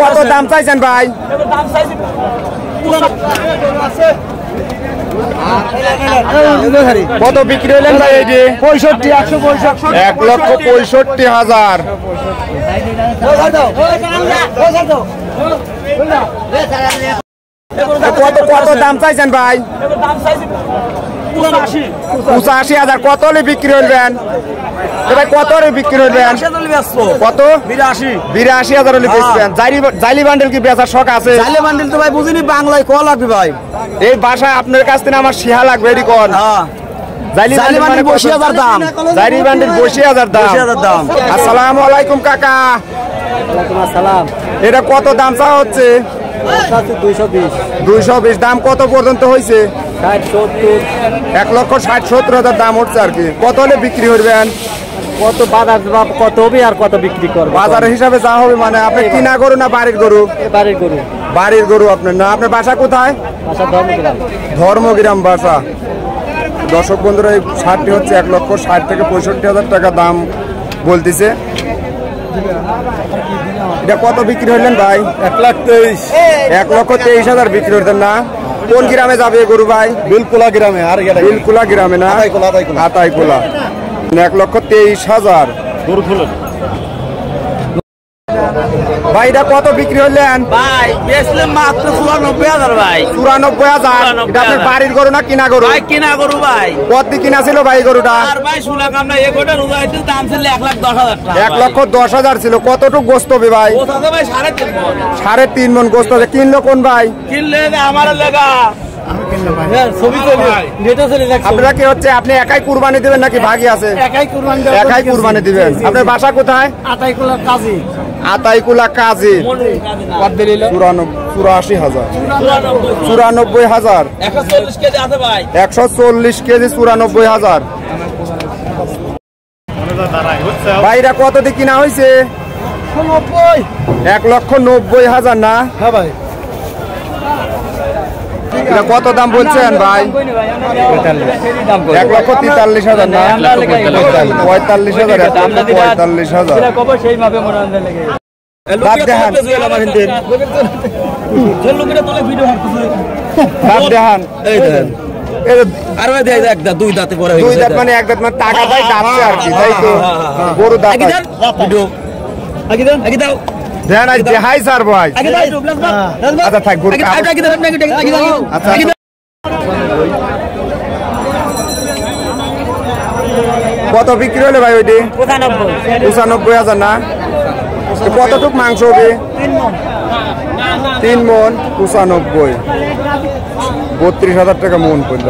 কত দাম চাইছেন ভাই? কত বিক্রি হলেন ভাই? এই যে 1,65,000। কত দাম চাইছেন ভাই? 85,000। কত হলে বিক্রি হইবেন ভাই? কত হলে বিক্রি হইবেন? কত? 82,000 হলে বেচবেন। জাইলি বান্ডেল কি বেচার শখ আছে? জাইলি বান্ডেল তো ভাই বুঝিনি, বাংলায় ক লাগবে ভাই? এই বাসায় আপনার কাছ থেকে আমার শিহা লাগবে, এটি কোন? জাইলি বান্ডেল 82,000 দাম। জাইলি বান্ডেল 82,000 দাম। আসসালামু আলাইকুম কাকা। ওয়ালাইকুম আসসালাম। এটা কত দাম চাওয়া হচ্ছে? 220। দাম কত পর্যন্ত হয়েছে? 60-70। 1,60,70,000 দাম হচ্ছে আর কি। কত হলে বিক্রি করবেন? কত বাজার কত হবে আর কত বিক্রি করবে? বাজারের হিসাবে যা হবে। মানে আপনি কিনা গরু না বাড়ির গরু? বাড়ির গরু। বাড়ির গরু আপনার না? আপনার বাসা কোথায়? বাসা ধর্মগ্রাম। ধর্মগ্রাম বাসা। দর্শক বন্ধুরা, এই ষাটটি হচ্ছে 1,60,000 থেকে 65,000 টাকা দাম বলতেছে। এটা কত বিক্রি হলেন ভাই? 1,23,000। 1,23,000 বিক্রি হতেন না? কোন গ্রামে যাবে গরু ভাই? বিলকুলা গ্রামে। আর বিলকুলা গ্রামে না? আতাইকুলা। 1,23,000 গরু খুলে ভাই। এটা কত বিক্রি হলেন ভাই? বেচলাম মাত্র 94,000 ভাই। 94,000। এটা আপনার বাড়ির গরু না কিনা গরু? ভাই কিনা গরু ভাই। কত কিনা ছিল ভাই গরুটা? আর ভাই শুনলাম না এই গোটা রোজাইতে দাম ছিল 1,10,000 টাকা। 1,10,000 ছিল। কতটুকু গোস্ত হবে ভাই? কোথাতে ভাই 3.5 মণ। 3.5 মণ গোস্ত। কিনলো কোন ভাই? কিনলে আমার লাগা আপনারা কি হচ্ছে আপনি একাই কুরবানি দিবেন নাকি ভাগি আছে? একাই কুরবানি দিবেন। আপনার বাসা কোথায়? আতাইকুলা কাজী। আতাইকুলা কাজী। 84,000। 94,000। 140 কেজি আছে ভাই। 140 কেজি 94,000 ভাই। এটা কত দিয়ে কিনা হয়েছে? 1,90,000 না? হ্যাঁ ভাই। এটা কত দাম বলছেন ভাই? 1,43,000 না? 45,000। 45,000 বাদ দেখান। বাদ দেখান। দুই দাঁতে পরে দুই দাঁত মানে এক দাঁত মানে টাকা ভাই দাঁতছে আর কি, তাই তো? গরু দাঁত দেন আজ দেখাই স্যার ভাই। আচ্ছা থাক গরু। আচ্ছা কত বিক্রি হলে ভাই ওইটি? 95,000 না? কতটুক মাংস হবে? 3 মণ। 95। 32,000 টাকা মণ পড়ল।